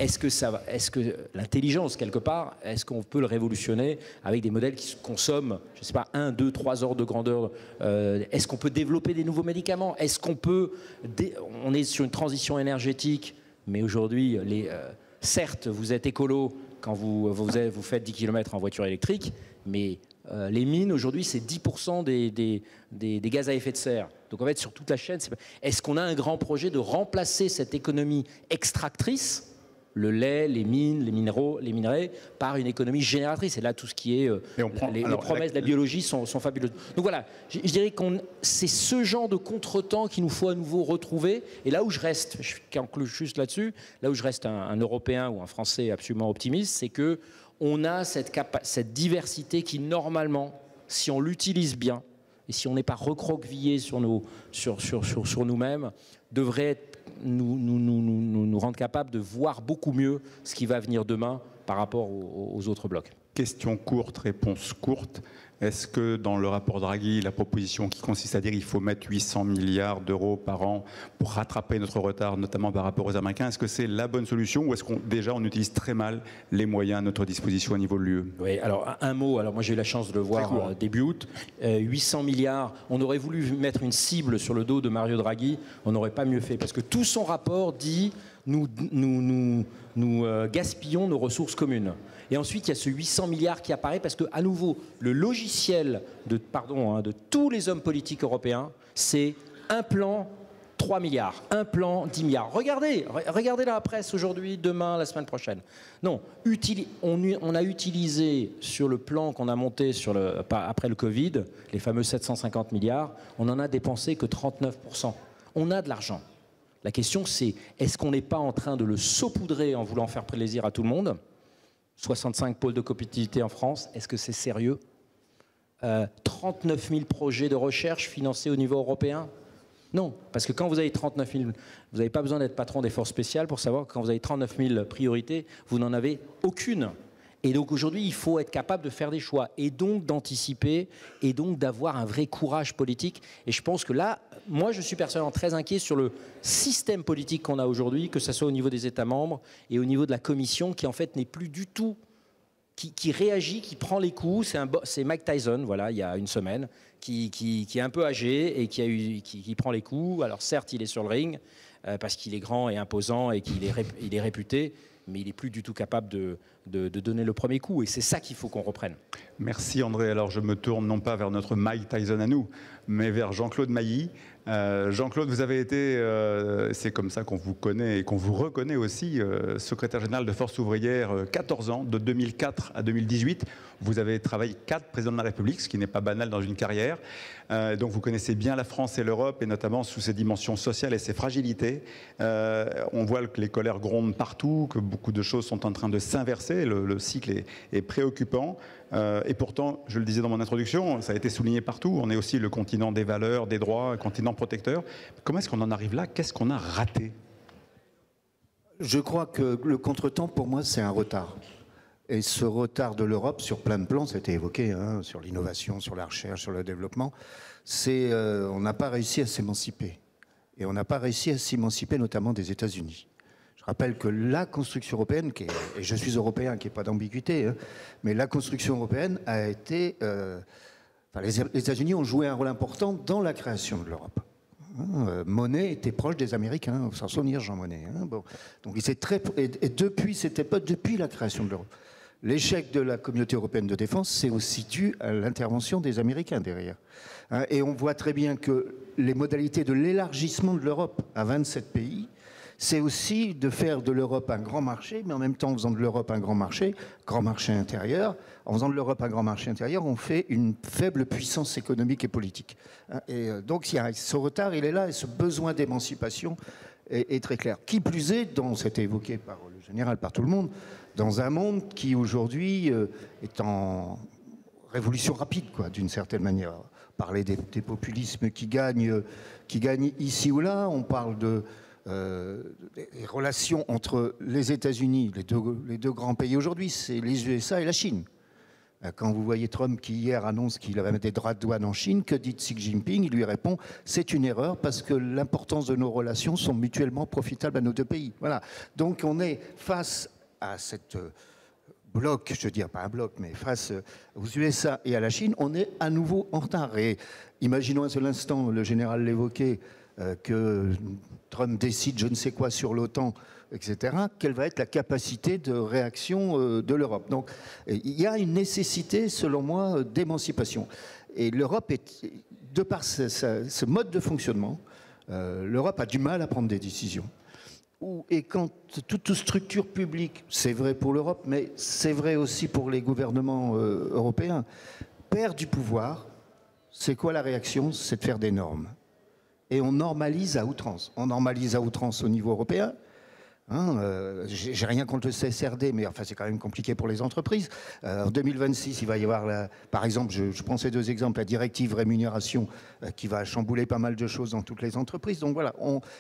est-ce que l'intelligence, quelque part, est-ce qu'on peut le révolutionner avec des modèles qui consomment, je ne sais pas, 1, 2, 3 ordres de grandeur Est-ce qu'on peut développer des nouveaux médicaments? Est-ce qu'on peut... On est sur une transition énergétique, mais aujourd'hui, certes, vous êtes écolo quand vous faites 10 km en voiture électrique, mais les mines, aujourd'hui, c'est 10% des gaz à effet de serre. Donc, en fait, sur toute la chaîne, est-ce qu'on a un grand projet de remplacer cette économie extractrice, le lait, les mines, les minéraux, les minerais, par une économie génératrice? Et là, tout ce qui est... les promesses de la biologie sont fabuleuses. Donc voilà, je dirais que c'est ce genre de contretemps qu'il nous faut à nouveau retrouver. Et là où je reste, je conclue juste là-dessus, là où je reste un Européen ou un Français absolument optimiste, c'est qu'on a cette diversité qui, normalement, si on l'utilise bien, et si on n'est pas recroquevillé sur nous-mêmes, devrait nous rendre capables de voir beaucoup mieux ce qui va venir demain par rapport aux autres blocs. Question courte, réponse courte. Est-ce que dans le rapport Draghi, la proposition qui consiste à dire qu'il faut mettre 800 milliards d'euros par an pour rattraper notre retard, notamment par rapport aux Américains, est-ce que c'est la bonne solution ou est-ce qu'on utilise très mal les moyens à notre disposition au niveau de l'UE? Oui, alors un mot. Alors moi j'ai eu la chance de le voir début août. 800 milliards. On aurait voulu mettre une cible sur le dos de Mario Draghi. On n'aurait pas mieux fait parce que tout son rapport dit nous gaspillons nos ressources communes. Et ensuite, il y a ce 800 milliards qui apparaît parce que, à nouveau, le logiciel de tous les hommes politiques européens, c'est un plan 3 milliards, un plan 10 milliards. Regardez la presse aujourd'hui, demain, la semaine prochaine. Non, on a utilisé sur le plan qu'on a monté après le Covid, les fameux 750 milliards, on n'en a dépensé que 39%. On a de l'argent. La question, c'est est-ce qu'on n'est pas en train de le saupoudrer en voulant faire plaisir à tout le monde? 65 pôles de compétitivité en France, est-ce que c'est sérieux? 39 000 projets de recherche financés au niveau européen? Non, parce que quand vous avez 39 000, vous n'avez pas besoin d'être patron des forces spéciales pour savoir que quand vous avez 39 000 priorités, vous n'en avez aucune. Et donc aujourd'hui, il faut être capable de faire des choix et donc d'anticiper et donc d'avoir un vrai courage politique. Et je pense que là, moi je suis personnellement très inquiet sur le système politique qu'on a aujourd'hui, que ce soit au niveau des États membres et au niveau de la Commission, qui en fait n'est plus du tout, qui réagit, qui prend les coups. C'est Mike Tyson, voilà, il y a une semaine, qui est un peu âgé et qui prend les coups. Alors certes, il est sur le ring parce qu'il est grand et imposant et qu'il est réputé, mais il n'est plus du tout capable de donner le premier coup. Et c'est ça qu'il faut qu'on reprenne. Merci André. Alors je me tourne non pas vers notre Mike Tyson à nous, mais vers Jean-Claude Mailly. Jean-Claude, vous avez été, c'est comme ça qu'on vous connaît et qu'on vous reconnaît aussi, secrétaire général de Force ouvrière 14 ans, de 2004 à 2018. Vous avez travaillé 4 présidents de la République, ce qui n'est pas banal dans une carrière. Donc vous connaissez bien la France et l'Europe, et notamment sous ses dimensions sociales et ses fragilités. On voit que les colères grondent partout, que beaucoup de choses sont en train de s'inverser. Le cycle est préoccupant. Et pourtant, je le disais dans mon introduction, ça a été souligné partout, on est aussi le continent des valeurs, des droits, un continent protecteur. Comment est-ce qu'on en arrive là? Qu'est-ce qu'on a raté? Je crois que le contretemps, pour moi, c'est un retard. Et ce retard de l'Europe, sur plein de plans, ça a été évoqué, hein, sur l'innovation, sur la recherche, sur le développement, c'est on n'a pas réussi à s'émanciper. Et on n'a pas réussi à s'émanciper notamment des États-Unis. Je rappelle que la construction européenne, et je suis européen, qui n'est pas d'ambiguïté, hein, mais la construction européenne a été... les États-Unis ont joué un rôle important dans la création de l'Europe. Monnet était proche des Américains, vous s'en souvenir, Jean Monnet. Hein, bon. Donc, et depuis cette époque, depuis la création de l'Europe, l'échec de la communauté européenne de défense, c'est aussi dû à l'intervention des Américains derrière. Hein, et on voit très bien que les modalités de l'élargissement de l'Europe à 27 pays, c'est aussi de faire de l'Europe un grand marché, mais en même temps, en faisant de l'Europe un grand marché intérieur, en faisant de l'Europe un grand marché intérieur, on fait une faible puissance économique et politique. Et donc, ce retard, il est là, et ce besoin d'émancipation est très clair. Qui plus est, c'était évoqué par le général, par tout le monde, dans un monde qui, aujourd'hui, est en révolution rapide, quoi, d'une certaine manière. Parler des populismes qui gagnent ici ou là, on parle des relations entre les États-Unis, les deux grands pays aujourd'hui, c'est les USA et la Chine. Quand vous voyez Trump qui hier annonce qu'il va mettre des droits de douane en Chine, que dit Xi Jinping? Il lui répond « c'est une erreur parce que l'importance de nos relations sont mutuellement profitables à nos deux pays ». Voilà. Donc on est face à cette bloc, je veux dire pas un bloc, mais face aux USA et à la Chine, on est à nouveau en retard. Et imaginons un seul instant, le général l'évoquait, que Trump décide je ne sais quoi sur l'OTAN, etc., quelle va être la capacité de réaction de l'Europe. Donc il y a une nécessité, selon moi, d'émancipation. Et l'Europe, de par ce mode de fonctionnement, l'Europe a du mal à prendre des décisions. Et quand toute structure publique, c'est vrai pour l'Europe, mais c'est vrai aussi pour les gouvernements européens, perd du pouvoir, c'est quoi la réaction? C'est de faire des normes. Et on normalise à outrance. On normalise à outrance au niveau européen. J'ai rien contre le CSRD, mais enfin, c'est quand même compliqué pour les entreprises. En 2026, il va y avoir, par exemple, je prends ces deux exemples, la directive rémunération qui va chambouler pas mal de choses dans toutes les entreprises. Donc voilà,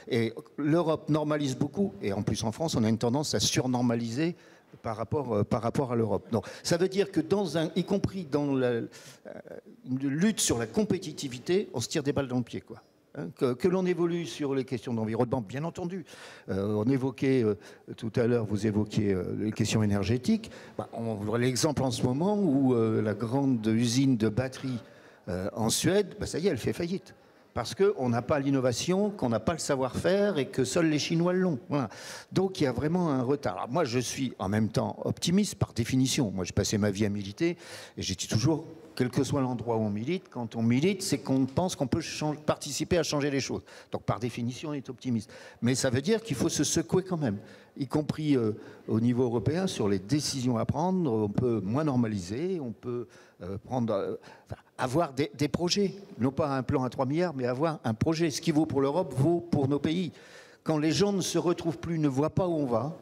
et l'Europe normalise beaucoup, et en plus en France, on a une tendance à surnormaliser par rapport à l'Europe. Donc, ça veut dire que y compris dans une lutte sur la compétitivité, on se tire des balles dans le pied, quoi. Que l'on évolue sur les questions d'environnement, bien entendu. On évoquait tout à l'heure, vous évoquiez les questions énergétiques. On voit l'exemple en ce moment où la grande usine de batteries en Suède, ça y est, elle fait faillite. Parce qu'on n'a pas l'innovation, qu'on n'a pas le savoir-faire et que seuls les Chinois l'ont. Voilà. Donc il y a vraiment un retard. Alors, moi, je suis en même temps optimiste par définition. Moi, j'ai passé ma vie à militer et j'ai dit toujours, quel que soit l'endroit où on milite, quand on milite, c'est qu'on pense qu'on peut participer à changer les choses. Donc par définition, on est optimiste. Mais ça veut dire qu'il faut se secouer quand même, y compris au niveau européen, sur les décisions à prendre. On peut moins normaliser, on peut avoir des projets. Non pas un plan à 3 milliards, mais avoir un projet. Ce qui vaut pour l'Europe vaut pour nos pays. Quand les gens ne se retrouvent plus, ne voient pas où on va,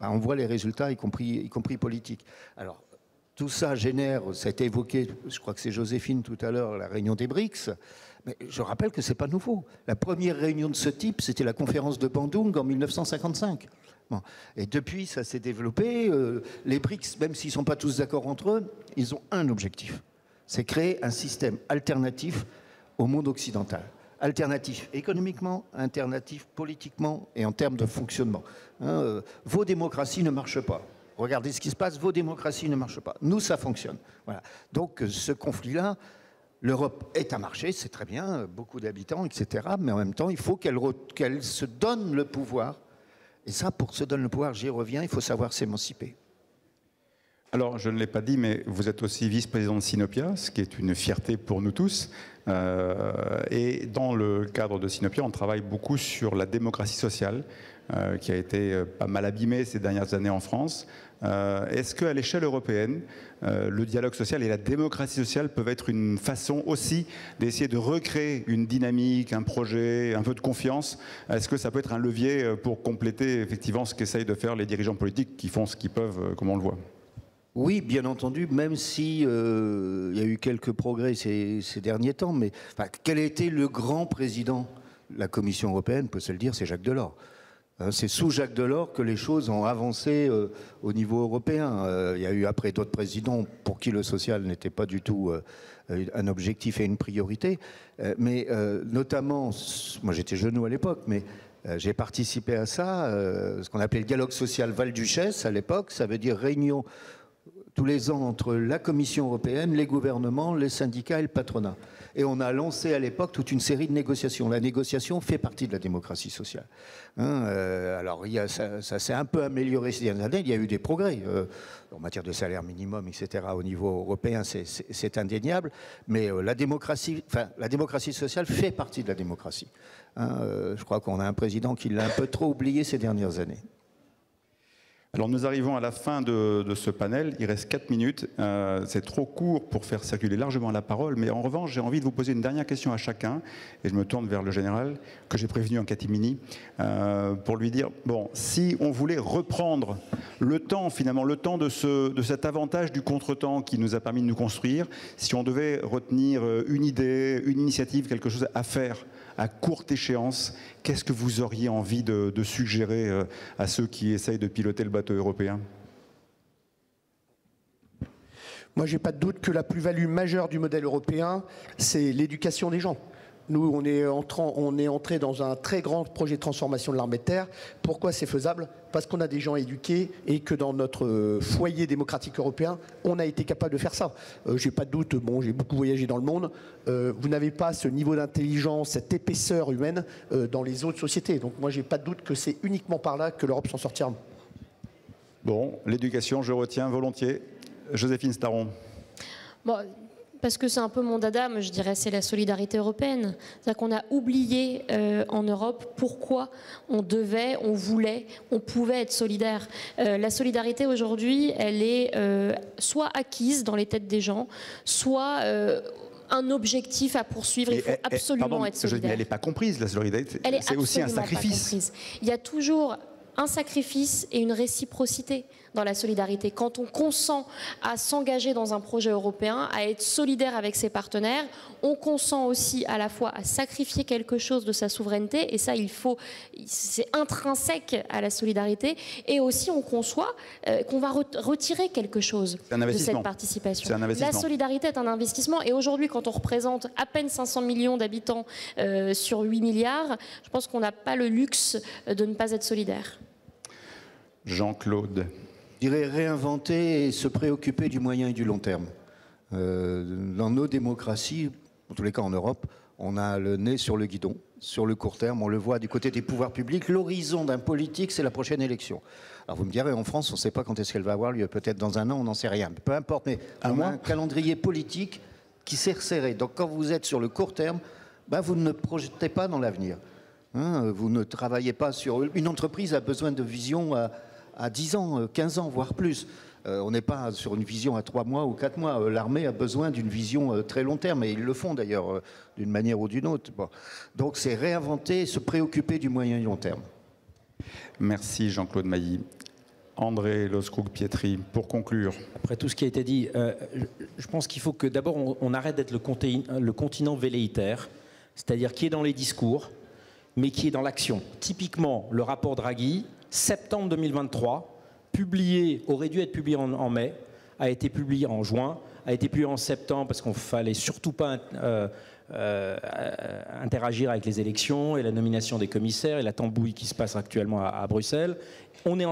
ben on voit les résultats, y compris politiques. Alors, tout ça génère, ça a été évoqué, je crois que c'est Joséphine tout à l'heure, la réunion des BRICS, mais je rappelle que ce n'est pas nouveau. La première réunion de ce type, c'était la conférence de Bandung en 1955. Bon. Et depuis, ça s'est développé. Les BRICS, même s'ils ne sont pas tous d'accord entre eux, ils ont un objectif. C'est créer un système alternatif au monde occidental. Alternatif économiquement, alternatif politiquement et en termes de fonctionnement. Vos démocraties ne marchent pas. Regardez ce qui se passe, vos démocraties ne marchent pas. Nous, ça fonctionne. Voilà. Donc, ce conflit-là, l'Europe est un marché, c'est très bien, beaucoup d'habitants, etc. Mais en même temps, il faut qu'elle se donne le pouvoir. Et ça, pour se donner le pouvoir, j'y reviens, il faut savoir s'émanciper. Alors, je ne l'ai pas dit, mais vous êtes aussi vice-président de Sinopia, ce qui est une fierté pour nous tous. Et dans le cadre de Sinopia, on travaille beaucoup sur la démocratie sociale, qui a été pas mal abîmée ces dernières années en France. Est-ce qu'à l'échelle européenne, le dialogue social et la démocratie sociale peuvent être une façon aussi d'essayer de recréer une dynamique, un projet, un peu de confiance? Est-ce que ça peut être un levier pour compléter effectivement ce qu'essayent de faire les dirigeants politiques qui font ce qu'ils peuvent, comme on le voit? Oui, bien entendu, même si y a eu quelques progrès ces derniers temps, mais quel a été le grand président de la Commission européenne, on peut se le dire, c'est Jacques Delors. C'est sous Jacques Delors que les choses ont avancé au niveau européen. Il y a eu après d'autres présidents pour qui le social n'était pas du tout un objectif et une priorité. Mais notamment, moi j'étais genou à l'époque, mais j'ai participé à ça, ce qu'on appelait le dialogue social Val-Duchesse à l'époque, ça veut dire réunion tous les ans entre la Commission européenne, les gouvernements, les syndicats et le patronat. Et on a lancé à l'époque toute une série de négociations. La négociation fait partie de la démocratie sociale. Alors, ça s'est un peu amélioré ces dernières années. Il y a eu des progrès en matière de salaire minimum, etc. Au niveau européen, c'est indéniable. Mais la démocratie sociale fait partie de la démocratie. Je crois qu'on a un président qui l'a un peu trop oublié ces dernières années. Alors nous arrivons à la fin de ce panel, il reste 4 minutes, c'est trop court pour faire circuler largement la parole, mais en revanche j'ai envie de vous poser une dernière question à chacun, et je me tourne vers le général, que j'ai prévenu en catimini, pour lui dire, bon, si on voulait reprendre le temps finalement, le temps de cet avantage du contretemps qui nous a permis de nous construire, si on devait retenir une idée, une initiative, quelque chose à faire, à courte échéance, qu'est-ce que vous auriez envie de suggérer à ceux qui essayent de piloter le bateau européen? Moi, je n'ai pas de doute que la plus-value majeure du modèle européen, c'est l'éducation des gens. Nous, on est entré dans un très grand projet de transformation de l'armée de terre. Pourquoi c'est faisable? Parce qu'on a des gens éduqués et que dans notre foyer démocratique européen, on a été capable de faire ça. J'ai pas de doute, bon, j'ai beaucoup voyagé dans le monde. Vous n'avez pas ce niveau d'intelligence, cette épaisseur humaine dans les autres sociétés. Donc moi, j'ai pas de doute que c'est uniquement par là que l'Europe s'en sortira. Bon, l'éducation, je retiens volontiers. Joséphine Staron. Bon, parce que c'est un peu mon dada, mais je dirais c'est la solidarité européenne. C'est-à-dire qu'on a oublié en Europe pourquoi on devait, on voulait, on pouvait être solidaire. La solidarité aujourd'hui, elle est soit acquise dans les têtes des gens, soit un objectif à poursuivre. Il faut absolument être solidaire. Elle n'est pas comprise, la solidarité. C'est aussi un sacrifice. Il y a toujours un sacrifice et une réciprocité dans la solidarité. Quand on consent à s'engager dans un projet européen, à être solidaire avec ses partenaires, on consent aussi à la fois à sacrifier quelque chose de sa souveraineté, et ça, c'est intrinsèque à la solidarité, et aussi on conçoit qu'on va retirer quelque chose de cette participation. La solidarité est un investissement, et aujourd'hui, quand on représente à peine 500 millions d'habitants sur 8 milliards, je pense qu'on n'a pas le luxe de ne pas être solidaire. Jean-Claude. Je dirais réinventer et se préoccuper du moyen et du long terme. Dans nos démocraties, en tous les cas en Europe, on a le nez sur le guidon, sur le court terme, on le voit du côté des pouvoirs publics. L'horizon d'un politique, c'est la prochaine élection. Alors vous me direz, en France, on ne sait pas quand est-ce qu'elle va avoir lieu, peut-être dans un an, on n'en sait rien. Peu importe, mais on a un calendrier politique qui s'est resserré. Donc quand vous êtes sur le court terme, vous ne projetez pas dans l'avenir. Vous ne travaillez pas sur... Une entreprise a besoin de vision à 10 ans, 15 ans, voire plus. On n'est pas sur une vision à 3 mois ou 4 mois. L'armée a besoin d'une vision très long terme, et ils le font d'ailleurs d'une manière ou d'une autre. Bon. Donc c'est réinventer, se préoccuper du moyen et long terme. Merci Jean-Claude Mailly. André Loskrug-Pietri, pour conclure. Après tout ce qui a été dit, je pense qu'il faut que d'abord on arrête d'être le continent velléitaire, c'est-à-dire qui est dans les discours, mais qui est dans l'action. Typiquement, le rapport Draghi, septembre 2023, aurait dû être publié en mai, a été publié en juin, a été publié en septembre parce qu'on ne fallait surtout pas interagir avec les élections et la nomination des commissaires et la tambouille qui se passe actuellement à Bruxelles. On est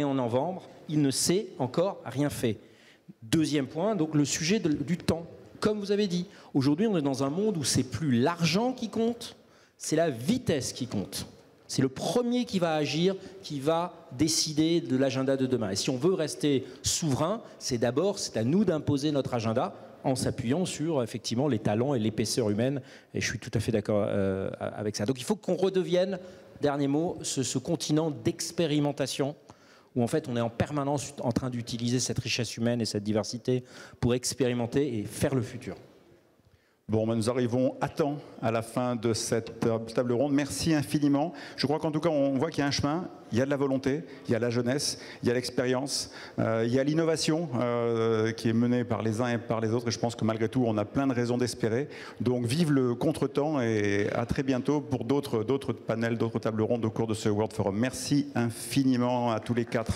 en novembre, il ne s'est encore rien fait. Deuxième point, donc le sujet du temps. Comme vous avez dit, aujourd'hui on est dans un monde où c'est plus l'argent qui compte, c'est la vitesse qui compte. C'est le premier qui va agir, qui va décider de l'agenda de demain. Et si on veut rester souverain, c'est à nous d'imposer notre agenda en s'appuyant sur effectivement les talents et l'épaisseur humaine. Et je suis tout à fait d'accord avec ça. Donc il faut qu'on redevienne, dernier mot, ce continent d'expérimentation où en fait on est en permanence en train d'utiliser cette richesse humaine et cette diversité pour expérimenter et faire le futur. Bon, nous arrivons à temps à la fin de cette table ronde. Merci infiniment. Je crois qu'en tout cas, on voit qu'il y a un chemin, il y a de la volonté, il y a la jeunesse, il y a l'expérience, il y a l'innovation qui est menée par les uns et par les autres. Et je pense que malgré tout, on a plein de raisons d'espérer. Donc, vive le contretemps et à très bientôt pour d'autres panels, d'autres tables rondes au cours de ce World Forum. Merci infiniment à tous les quatre.